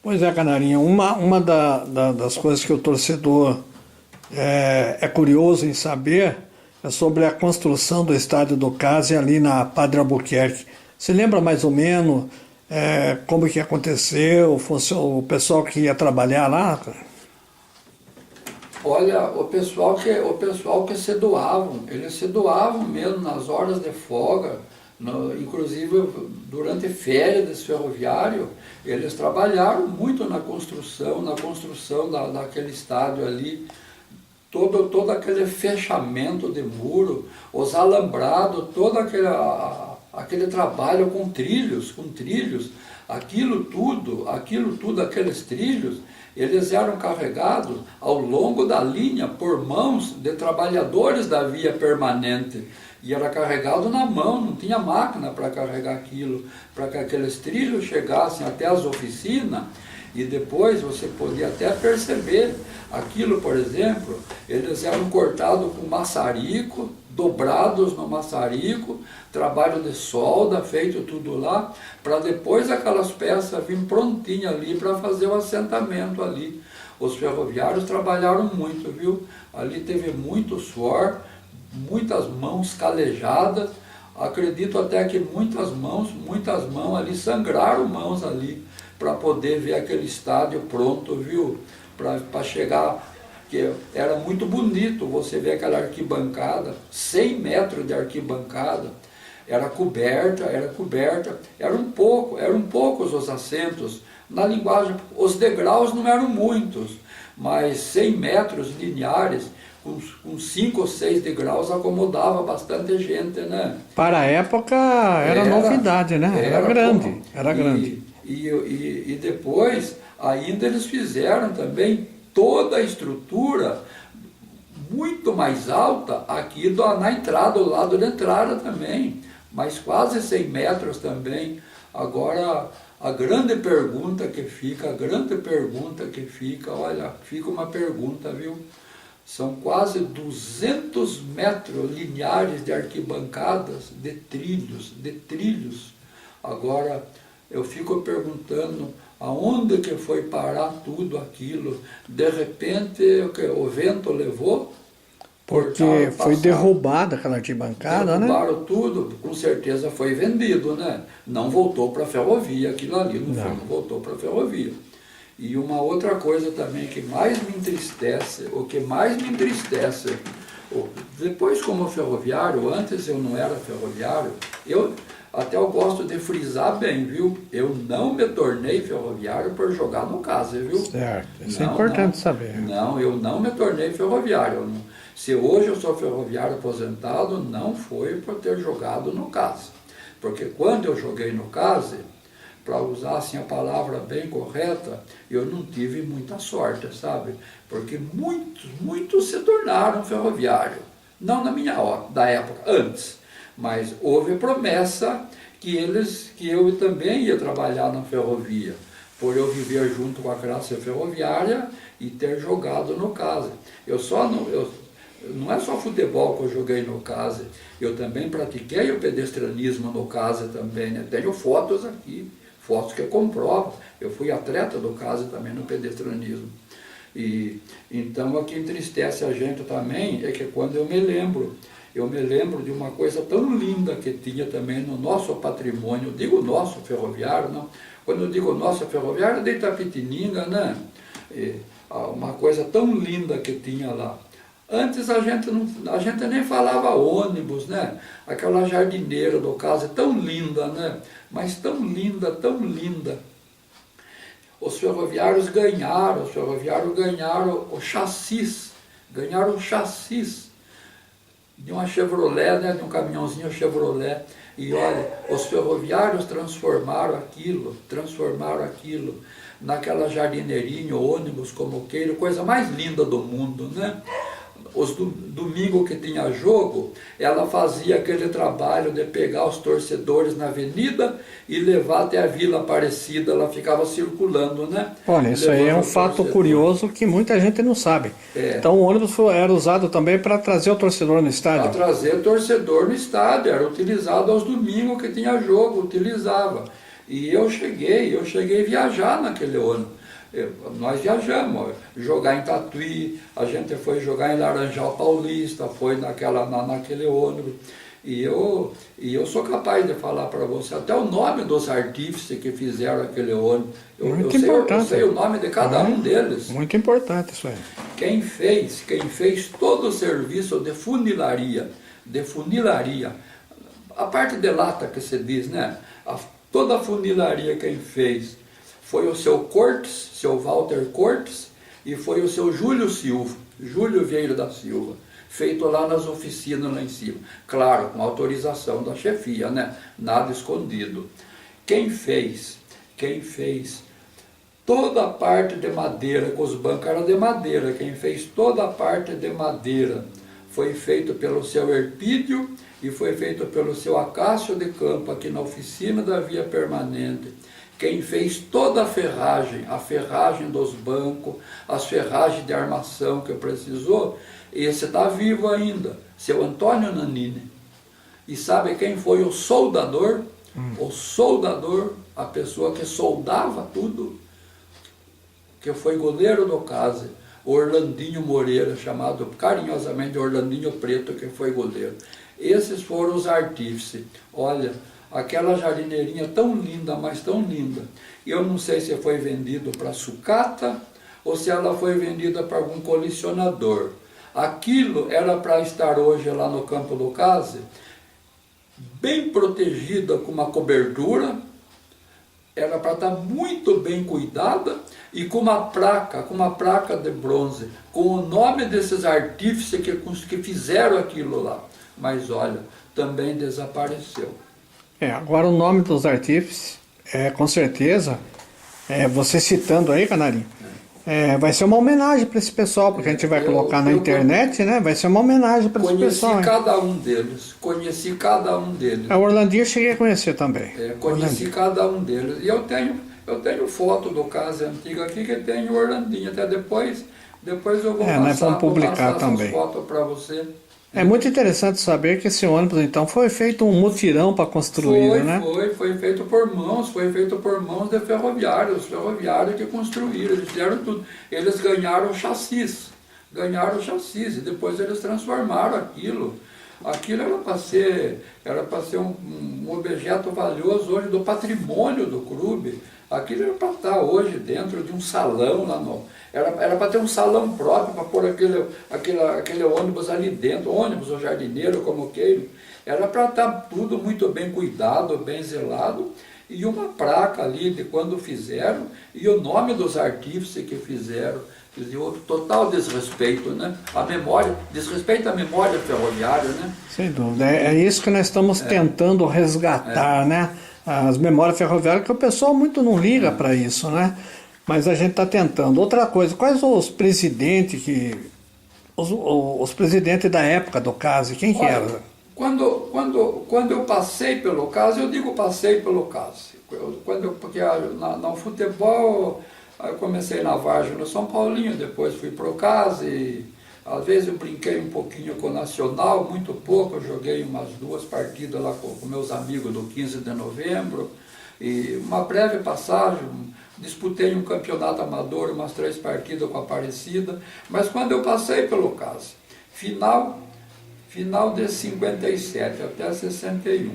Pois é, Canarinha, das coisas que o torcedor é curioso em saber é sobre a construção do estádio do CASE ali na Padre Albuquerque. Você lembra mais ou menos como que aconteceu, o pessoal que ia trabalhar lá? Olha, o pessoal que se doavam, eles se doavam mesmo nas horas de folga, inclusive durante férias desse ferroviário, eles trabalharam muito na construção daquele estádio ali, todo aquele fechamento de muro, os alambrados, todo aquele trabalho com trilhos, aquilo tudo, aqueles trilhos, eles eram carregados ao longo da linha por mãos de trabalhadores da via permanente. E era carregado na mão, não tinha máquina para carregar aquilo, para que aqueles trilhos chegassem até as oficinas. E depois você podia até perceber aquilo, por exemplo, eles eram cortados com maçarico, dobrados no maçarico, trabalho de solda, feito tudo lá, para depois aquelas peças virem prontinhas ali para fazer o assentamento ali. Os ferroviários trabalharam muito, viu? Ali teve muito suor, muitas mãos calejadas, acredito até que muitas mãos ali sangraram mãos ali, para poder ver aquele estádio pronto, viu? Para chegar, que era muito bonito você ver aquela arquibancada, 100 metros de arquibancada, eram poucos os assentos, na linguagem, os degraus não eram muitos, mas 100 metros lineares, com 5 ou 6 degraus acomodava bastante gente, né? Para a época era novidade, né? Era grande. E depois, ainda eles fizeram também toda a estrutura muito mais alta aqui na entrada, do lado da entrada também, mas quase 100 metros também. Agora, a grande pergunta que fica, olha, fica uma pergunta, viu? São quase 200 metros lineares de arquibancadas, de trilhos. Agora, eu fico perguntando aonde que foi parar tudo aquilo. De repente, o vento levou? Porque foi derrubada aquela arquibancada, né? Derrubaram tudo, com certeza foi vendido, né? Não voltou para a ferrovia, aquilo ali não voltou para a ferrovia. E uma outra coisa também que mais me entristece, depois como ferroviário, antes eu não era ferroviário, eu gosto de frisar bem, viu? Eu não me tornei ferroviário por jogar no CASE, viu? Certo, isso é importante saber. Não, eu não me tornei ferroviário. Se hoje eu sou ferroviário aposentado, não foi por ter jogado no CASE. Porque quando eu joguei no CASE, para usar assim a palavra bem correta, eu não tive muita sorte, sabe? Porque muitos se tornaram ferroviário. Não na minha da época, antes. Mas houve promessa que eu também ia trabalhar na ferrovia, por eu viver junto com a classe ferroviária e ter jogado no CASE. Não é só futebol que eu joguei no CASE, eu também pratiquei o pedestrianismo no CASE também, né? Tenho fotos aqui, fotos que comprovam. Eu fui atleta do CASE também no pedestrianismo. E então o que entristece a gente também é que quando eu me lembro de uma coisa tão linda que tinha também no nosso patrimônio, digo nosso ferroviário, não? Quando eu digo nosso ferroviário, de Itapetininga, né? Uma coisa tão linda que tinha lá. Antes a gente nem falava ônibus, né? Aquela jardineira do CASE tão linda, né? Mas tão linda. Os ferroviários ganharam o chassis, de uma Chevrolet, né, de um caminhãozinho Chevrolet. E olha, os ferroviários transformaram aquilo naquela jardineirinha, ônibus, comoqueiro, coisa mais linda do mundo, né? Os domingos que tinha jogo, ela fazia aquele trabalho de pegar os torcedores na avenida e levar até a Vila Aparecida, ela ficava circulando, né? Olha, isso aí é um fato curioso que muita gente não sabe. Então o ônibus era usado também para trazer o torcedor no estádio? Para trazer torcedor no estádio, era utilizado aos domingos que tinha jogo, utilizava. E eu cheguei a viajar naquele ônibus. Nós viajamos, jogar em Tatuí, a gente foi jogar em Laranjal Paulista, foi naquele ônibus. E eu sou capaz de falar para você até o nome dos artífices que fizeram aquele ônibus. Eu sei o nome de cada um deles. Muito importante isso aí. Quem fez todo o serviço de funilaria, a parte de lata que se diz, né? Toda a funilaria quem fez foi o seu Cortes, seu Walter Cortes, e foi o seu Júlio Vieira da Silva, feito lá nas oficinas lá em cima. Claro, com autorização da chefia, né? Nada escondido. Quem fez toda a parte de madeira, que os bancos eram de madeira, quem fez toda a parte de madeira foi feito pelo seu Herpídio e foi feito pelo seu Acácio de Campo, aqui na oficina da Via Permanente. Quem fez toda a ferragem dos bancos, as ferragens de armação que precisou, esse está vivo ainda, seu Antônio Nanini. E sabe quem foi o soldador? O soldador, a pessoa que soldava tudo, que foi goleiro do Case, Orlandinho Moreira, chamado carinhosamente de Orlandinho Preto, que foi goleiro. Esses foram os artífices. Olha, aquela jardineirinha tão linda, mas tão linda. Eu não sei se foi vendido para sucata ou se ela foi vendida para algum colecionador. Aquilo era para estar hoje lá no campo do Case, bem protegida com uma cobertura, era para estar muito bem cuidada e com uma placa de bronze, com o nome desses artífices que fizeram aquilo lá. Mas olha, também desapareceu. Agora o nome dos artífices, com certeza, você citando aí, Canarinho, vai ser uma homenagem para esse pessoal, porque a gente vai colocar na internet, né? Vai ser uma homenagem para esse pessoal. Conheci cada um deles. A Orlandinho eu cheguei a conhecer também. Conheci cada um deles. E eu tenho foto do Case antigo aqui que tem o Orlandinho. Até depois eu vou passar essas fotos para você. É muito interessante saber que esse ônibus, então, foi feito um mutirão para construir, né? Foi feito por mãos de ferroviários, os ferroviários que construíram, eles fizeram tudo. Eles ganharam chassis, e depois eles transformaram aquilo. Aquilo era para ser um objeto valioso hoje do patrimônio do clube. Aquilo era para estar hoje dentro de um salão lá no... Era para ter um salão próprio para pôr aquele ônibus ali dentro, ônibus ou jardineiro, como queira. Era para estar tudo muito bem cuidado, bem zelado, e uma placa ali de quando fizeram, e o nome dos artífices que fizeram. Quer dizer, outro total desrespeito, né? Desrespeito à memória ferroviária, né? Sem dúvida. É isso que nós estamos tentando resgatar, né? As memórias ferroviárias, que o pessoal muito não liga para isso, né? Mas a gente está tentando. Outra coisa, quais os presidentes os presidentes da época do Case, quem que era? Quando eu passei pelo Case, eu digo passei pelo Case. Porque no futebol, eu comecei na Vargem no São Paulinho, depois fui para o Case, e às vezes eu brinquei um pouquinho com o Nacional, muito pouco, eu joguei umas 2 partidas lá com meus amigos do 15 de novembro, e uma breve passagem, disputei um campeonato amador, umas 3 partidas com a Aparecida, mas quando eu passei pelo Case, final de 57 até 61,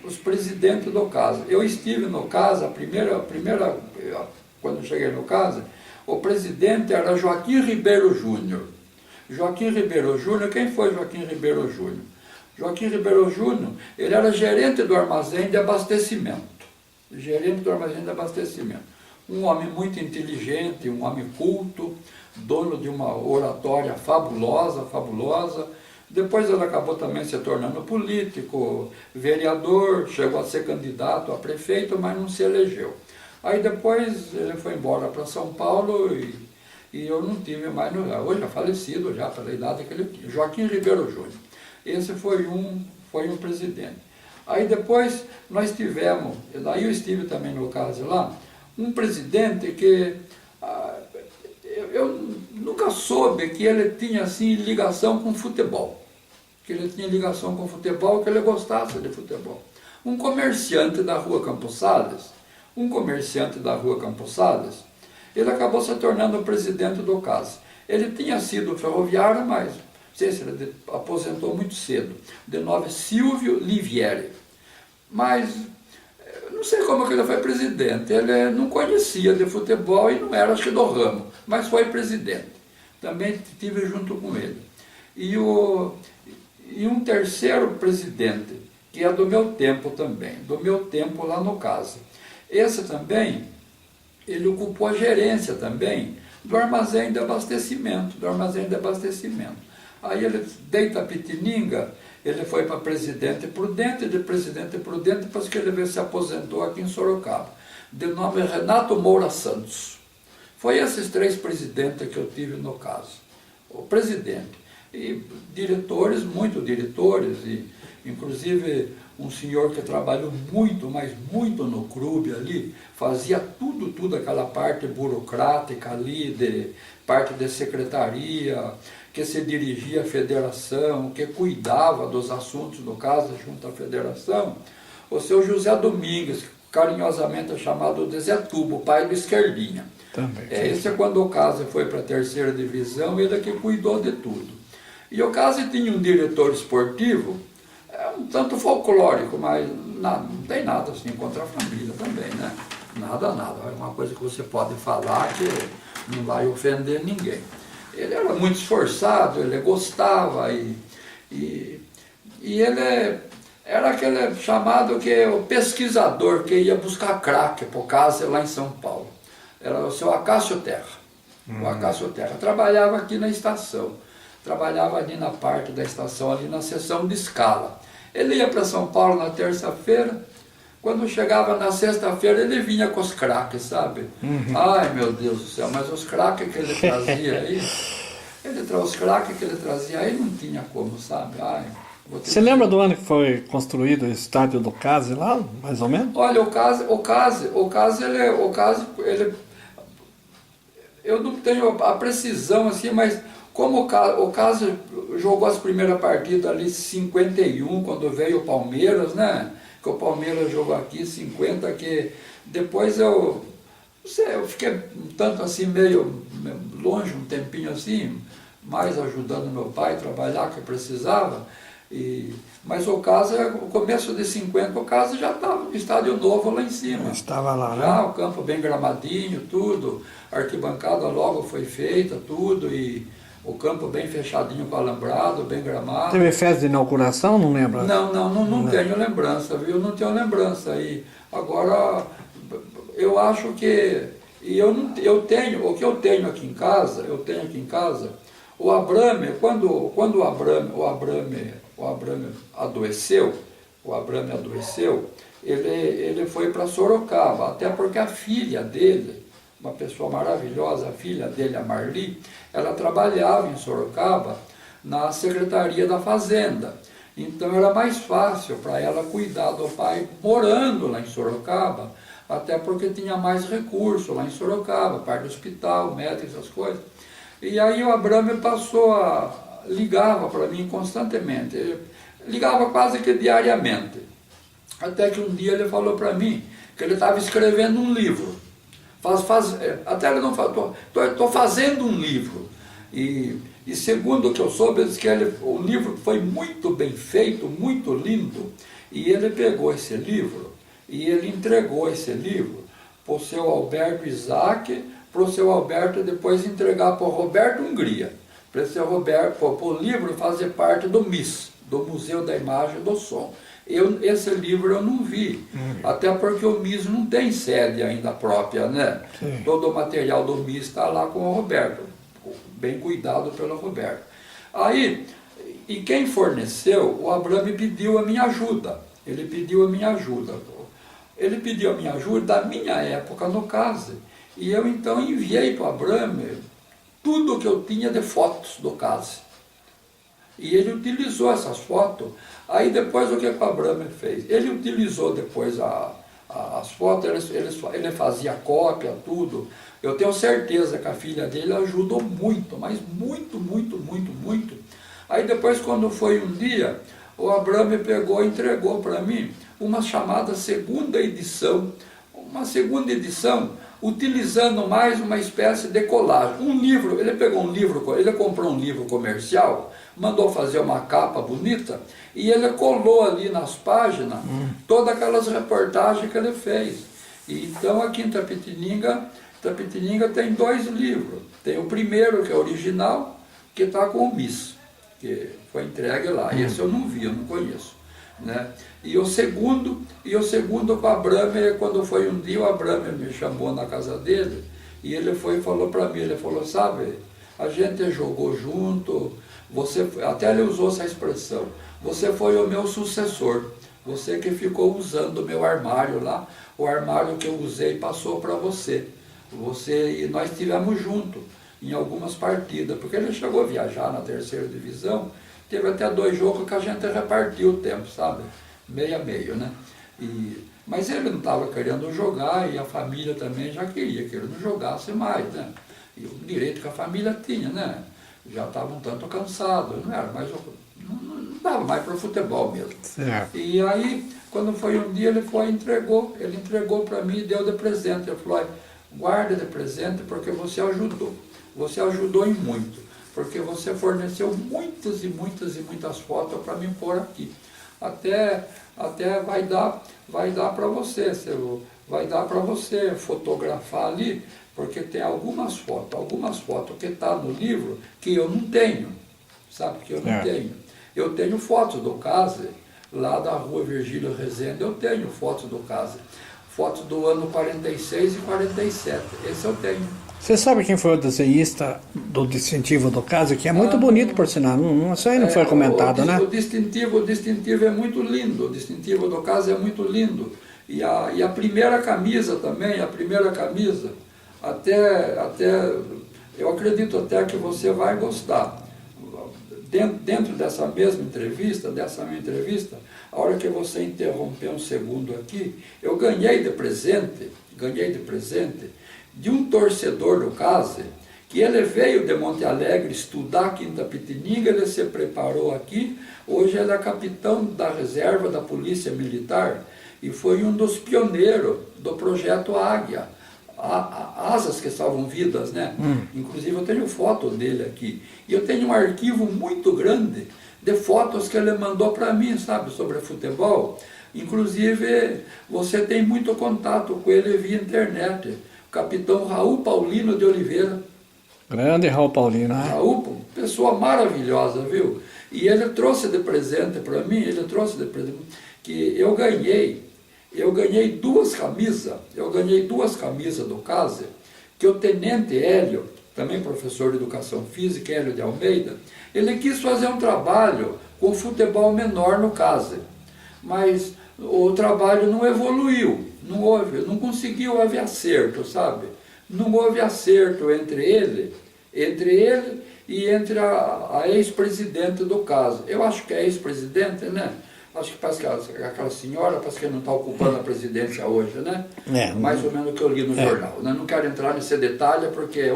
os presidentes do Case, eu estive no Case, a primeira quando eu cheguei no Case, o presidente era Joaquim Ribeiro Júnior. Joaquim Ribeiro Júnior, quem foi Joaquim Ribeiro Júnior? Joaquim Ribeiro Júnior, ele era gerente do armazém de abastecimento. Um homem muito inteligente, um homem culto, dono de uma oratória fabulosa. Depois ele acabou também se tornando político, vereador, chegou a ser candidato a prefeito, mas não se elegeu. Aí depois ele foi embora para São Paulo e eu não tive mais, hoje é falecido já pela idade que ele tinha, Joaquim Ribeiro Júnior. Esse foi um presidente. Aí depois nós tivemos, daí eu estive também no caso lá, um presidente que eu nunca soube que ele tinha assim ligação com futebol. Que ele gostasse de futebol. Um comerciante da rua Campos Sales, um comerciante da rua Campos Sales, ele acabou se tornando o presidente do CAS. Ele tinha sido ferroviário, mas não sei se ele aposentou muito cedo. De nome Silvio Livieri. Mas não sei como que ele foi presidente. Ele não conhecia de futebol e não era, acho que, do ramo, mas foi presidente. Também estive junto com ele. E um terceiro presidente, que é do meu tempo também, do meu tempo lá no CAS. Esse também, ele ocupou a gerência também do armazém de abastecimento, Aí ele, de Itapetininga, ele foi para Presidente Prudente, de Presidente Prudente, depois que ele se aposentou aqui em Sorocaba, de nome Renato Moura Santos. Foi esses 3 presidentes que eu tive no caso. O presidente. E diretores, muito diretores, e inclusive um senhor que trabalhou muito, mas muito no clube ali, fazia tudo aquela parte burocrática ali, de parte de secretaria, que se dirigia à federação, que cuidava dos assuntos do caso junto à federação, o seu José Domingues, carinhosamente é chamado de Zé Tubo, pai do Esquerdinha. Esse é quando o caso foi para a 3ª divisão, ele é que cuidou de tudo. E o caso tinha um diretor esportivo, um tanto folclórico, mas não tem nada assim contra a família também, né? Nada. É uma coisa que você pode falar que não vai ofender ninguém. Ele era muito esforçado, ele gostava e ele era aquele chamado que o pesquisador que ia buscar craque por casa lá em São Paulo. Era o seu Acácio Terra. O Acácio Terra trabalhava aqui na estação. Trabalhava ali na parte da estação, ali na seção de escala. Ele ia para São Paulo na terça-feira, quando chegava na sexta-feira ele vinha com os craques, sabe? Ai, meu Deus do céu, mas os craques que ele trazia aí, os craques que ele trazia aí não tinha como, sabe? Ai, você lembra do ano que foi construído o estádio do CAS lá, mais ou menos? Olha, o CAS, eu não tenho a precisão assim, mas como o CAS jogou as primeiras partidas ali em 51, quando veio o Palmeiras, né? Que o Palmeiras jogou aqui em 50, que depois eu fiquei um tanto assim, meio longe, um tempinho assim, mais ajudando meu pai a trabalhar, que precisava. Mas o começo de 50, o CAS já estava no estádio novo lá em cima. Estava lá, né? Já, o campo bem gramadinho, tudo, a arquibancada logo foi feita, tudo, e o campo bem fechadinho com alambrado, bem gramado. Teve festa de inauguração, não lembra? Não tenho lembrança, viu? Não tenho lembrança. E agora, eu acho que, o que eu tenho aqui em casa, o Abrame, quando o Abrame adoeceu, ele foi para Sorocaba, até porque a filha dele, uma pessoa maravilhosa, a filha dele, a Marli, ela trabalhava em Sorocaba na Secretaria da Fazenda. Então era mais fácil para ela cuidar do pai morando lá em Sorocaba, até porque tinha mais recurso lá em Sorocaba, parte do hospital, médico, essas coisas. E aí o Abrame ligava para mim constantemente, ele ligava quase que diariamente. Até que um dia ele falou para mim que ele estava escrevendo um livro. Até ele não falou, estou fazendo um livro. E segundo o que eu soube, ele disse que o livro foi muito bem feito, muito lindo. E ele pegou esse livro e ele entregou esse livro para o seu Alberto Isaac, para o seu Alberto depois entregar para o Roberto Hungria, para o livro fazer parte do MIS, do Museu da Imagem e do Som. Esse livro eu não vi, até porque o MIS não tem sede ainda própria, né? Sim. Todo o material do MIS está lá com o Roberto, bem cuidado pelo Roberto. Aí, e quem forneceu, o Abrame pediu a minha ajuda, ele pediu a minha ajuda da minha época no CAS, e eu então enviei para o Abrame tudo que eu tinha de fotos do CAS. E ele utilizou essas fotos. Aí depois o que o Abrame fez? Ele utilizou depois as fotos, ele fazia cópia, tudo. Eu tenho certeza que a filha dele ajudou muito, mas muito. Aí depois, quando foi um dia, o Abrame pegou e entregou para mim uma chamada segunda edição, uma segunda edição, utilizando mais uma espécie de colagem. Um livro, ele pegou um livro, ele comprou um livro comercial, mandou fazer uma capa bonita, e ele colou ali nas páginas todas aquelas reportagens que ele fez. E então aqui em Itapetininga tem 2 livros. Tem o primeiro, que é original, que está com o Miss, que foi entregue lá. Esse eu não vi, eu não conheço. Né? E o segundo com a Bramer, quando foi um dia, o Abramer me chamou na casa dele, e ele foi e falou para mim, ele falou, sabe, a gente jogou junto, até ele usou essa expressão, você foi o meu sucessor, você que ficou usando o meu armário lá, o armário que eu usei passou para você. E nós estivemos juntos em algumas partidas, porque ele chegou a viajar na 3ª divisão, teve até 2 jogos que a gente repartiu o tempo, sabe? Meio a meio, né? Mas ele não estava querendo jogar, e a família também já queria que ele não jogasse mais, né? E o direito que a família tinha, né? Já estava um tanto cansado, não era mais, não dava mais para o futebol mesmo. Certo. E aí, quando foi um dia, ele entregou para mim e deu de presente. Ele falou, guarda de presente porque você ajudou em muito, porque você forneceu muitas e muitas fotos para mim pôr aqui. Até vai dar para você, vai dar para você fotografar ali, porque tem algumas fotos que tá no livro que eu não tenho, sabe, que eu não tenho. Eu tenho fotos do Case, lá da rua Virgílio Rezende, eu tenho fotos do Case, fotos do ano 46 e 47, esse eu tenho. Você sabe quem foi o desenhista do distintivo do Case, que é muito bonito, por sinal, isso aí não foi comentado, né? O distintivo é muito lindo, o distintivo do Case é muito lindo. E a primeira camisa também, até eu acredito até que você vai gostar. Dentro dessa mesma entrevista, a hora que você interrompeu um segundo aqui, eu ganhei de presente de um torcedor do Case, que ele veio de Monte Alegre estudar aqui em Itapetininga, ele se preparou aqui, hoje ele é capitão da reserva da Polícia Militar, e foi um dos pioneiros do projeto Águia, asas que salvam vidas, né? Inclusive eu tenho foto dele aqui, e eu tenho um arquivo muito grande de fotos que ele mandou para mim, sabe, sobre futebol. Inclusive você tem muito contato com ele via internet, o capitão Raul Paulino de Oliveira. Grande Raul Paulino, né? Raul, pessoa maravilhosa, viu? E ele trouxe de presente para mim, que eu ganhei 2 camisas, do Case, que o tenente Hélio, também professor de educação física, Hélio de Almeida, ele quis fazer um trabalho com futebol menor no Case, mas o trabalho não evoluiu, não conseguiu haver acerto, sabe? Não houve acerto entre ele e entre a ex-presidente do Case. Eu acho que é ex-presidente, né? Acho que parece que aquela senhora, parece que não está ocupando a presidência hoje, né? Mais ou menos o que eu li no jornal. Né? Não quero entrar nesse detalhe porque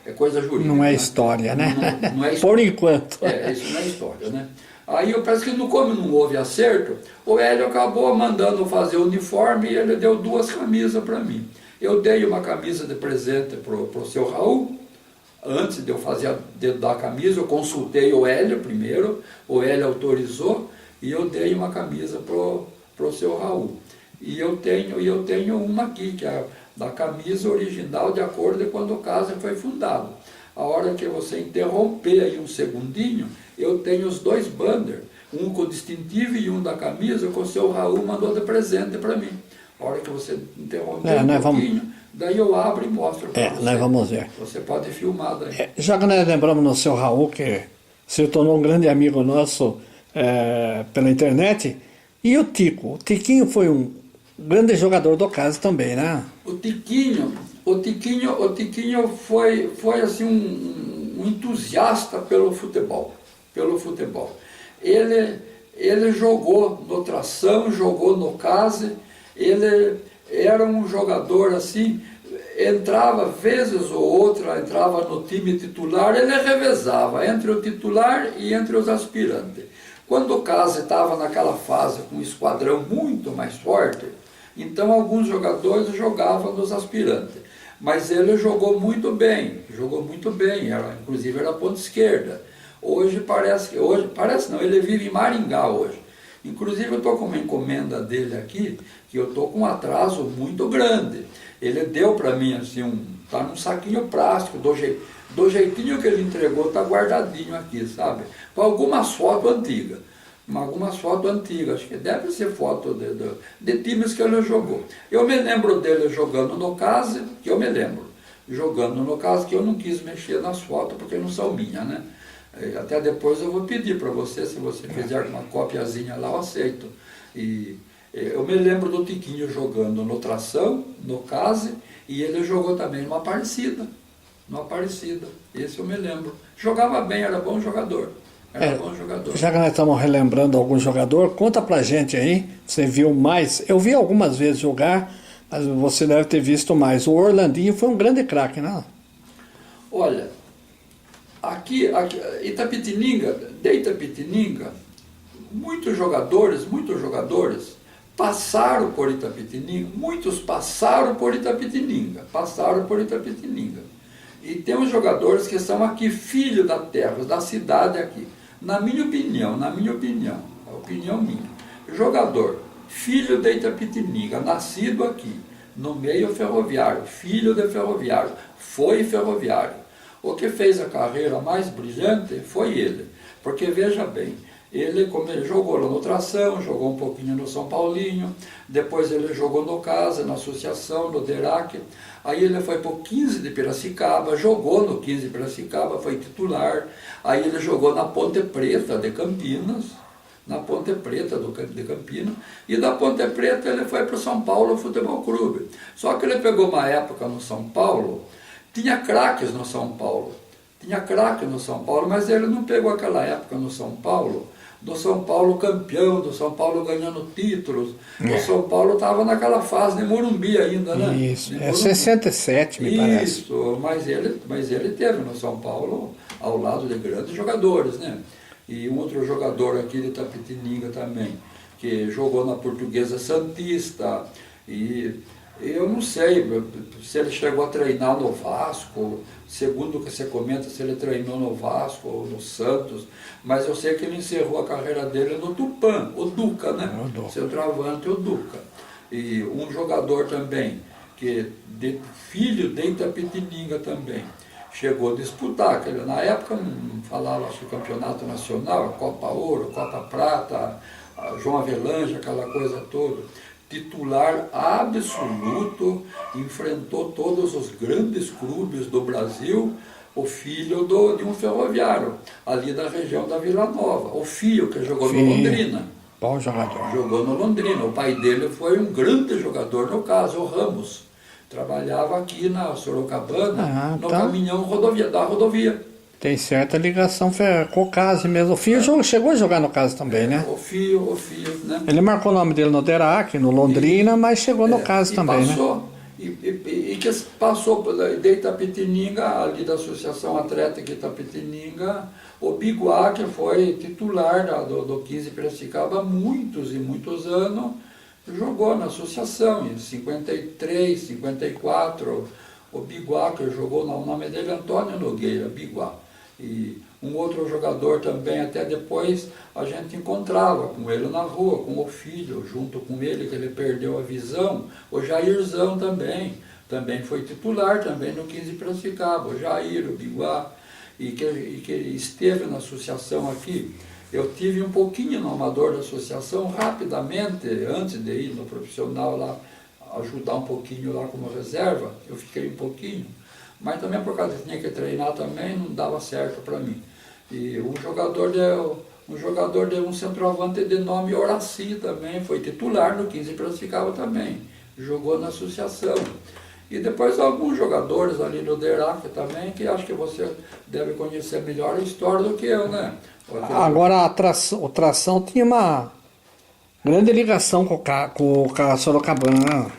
é coisa jurídica. Não é né? história, né? Não é história. Por enquanto. Isso não é história, né? Aí parece que como não houve acerto, o Hélio acabou mandando fazer o uniforme e ele deu 2 camisas para mim. Eu dei uma camisa de presente para o seu Raul. Antes de eu dar a camisa, eu consultei o Hélio primeiro, o Hélio autorizou, e eu dei uma camisa pro seu Raul. E eu tenho uma aqui, que é da camisa original, de acordo com quando o Case foi fundado. A hora que você interromper aí um segundinho, eu tenho os 2 banners, um com o distintivo e um da camisa, que o seu Raul mandou de presente para mim. A hora que você interromper um pouquinho, daí eu abro e mostro para você. Nós vamos ver. Você pode filmar daí. Já que nós lembramos no seu Raul, que se tornou um grande amigo nosso pela internet, e o Tico? O Tiquinho foi um grande jogador do Case também, né? O Tiquinho foi assim um entusiasta pelo futebol. Ele jogou no Tração, jogou no Case, ele era um jogador assim, entrava vezes ou outra, entrava no time titular, ele revezava entre o titular e entre os aspirantes. Quando o Case estava naquela fase com um esquadrão muito mais forte, Então alguns jogadores jogavam nos aspirantes. Mas ele jogou muito bem, inclusive era ponta esquerda. Hoje parece não, ele vive em Maringá hoje. Inclusive eu estou com uma encomenda dele aqui, que eu estou com um atraso muito grande. Ele deu para mim assim, tá num saquinho plástico, do jeitinho que ele entregou, está guardadinho aqui, sabe? Com algumas fotos antigas. Acho que deve ser foto de times que ele jogou. Eu me lembro dele jogando no CASE, que eu não quis mexer nas fotos, porque não são minhas, né? Até depois eu vou pedir para você, se você fizer uma copiazinha lá, eu aceito. E eu me lembro do Tiquinho jogando no Tração, no CASE, e ele jogou também numa Aparecida. Esse eu me lembro. Jogava bem, era bom jogador. Já que nós estamos relembrando algum jogador, conta pra gente aí, você viu mais. Eu vi algumas vezes jogar, mas você deve ter visto mais. O Orlandinho foi um grande craque, né? Olha, aqui de Itapetininga, muitos jogadores passaram por Itapetininga, passaram por Itapetininga. E tem os jogadores que são aqui, filhos da terra, da cidade aqui. Na minha opinião, a opinião minha, jogador, filho de Itapetininga, nascido aqui, no meio ferroviário, filho de ferroviário, foi ferroviário. O que fez a carreira mais brilhante foi ele, porque veja bem, como ele jogou lá no Tração, jogou um pouquinho no São Paulinho, depois ele jogou no CASA, na Associação, no DERAC, aí ele foi para o 15 de Piracicaba, jogou no 15 de Piracicaba, foi titular, aí ele jogou na Ponte Preta de Campinas, e da Ponte Preta ele foi para o São Paulo Futebol Clube. Só que ele pegou uma época no São Paulo, tinha craques no São Paulo, mas ele não pegou aquela época no São Paulo, do São Paulo campeão, do São Paulo ganhando títulos. O São Paulo estava naquela fase de Morumbi ainda, né? Isso, é 67, me parece. Isso, mas ele teve no São Paulo ao lado de grandes jogadores, né? E um outro jogador aqui de Itapetininga também, que jogou na Portuguesa Santista, e eu não sei se ele chegou a treinar no Vasco, segundo o que você comenta, se ele treinou no Vasco ou no Santos, mas eu sei que ele encerrou a carreira dele no Tupã, o Duca, né? Centroavante, o Duca. E um jogador também, filho de Itapetininga também, chegou a disputar, que na época não falava, acho que campeonato nacional, a Copa Ouro, Copa Prata, a João Avelange, aquela coisa toda. Titular absoluto, enfrentou todos os grandes clubes do Brasil, o filho de um ferroviário, ali da região da Vila Nova, o filho que jogou no Londrina. Bom jogador. Jogou no Londrina, o pai dele foi um grande jogador, no caso, o Ramos. Trabalhava aqui na Sorocabana, no caminhão da rodovia. Tem certa ligação com o CASE mesmo. O filho chegou a jogar no CASE também, né? O filho, né? Ele marcou o nome dele no DERAC, no Londrina, mas chegou no CASE também, passou, né? E que passou de Itapetininga, ali da Associação Atlética Itapetininga, o Biguá, que foi titular do 15 Piracicaba há muitos e muitos anos, jogou na associação, em 53, 54, o Biguá, que jogou, o nome dele é Antônio Nogueira, Biguá. E um outro jogador também, até depois a gente encontrava com ele na rua, com o filho, junto com ele, que ele perdeu a visão, o Jairzão também foi titular também no 15 Piracicaba, o Jair, o Biguá, e que esteve na associação aqui. Eu tive um pouquinho no amador da associação, rapidamente, antes de ir no profissional lá, ajudar um pouquinho lá como reserva, eu fiquei um pouquinho, mas também por causa que tinha que treinar também, não dava certo para mim. E um centroavante de nome Horaci também, foi titular no 15 Piracicaba também, jogou na associação. E depois alguns jogadores ali no DERAC também, que acho que você deve conhecer melhor a história do que eu, né? Agora o Tração tinha uma grande ligação com o Sorocabana, né?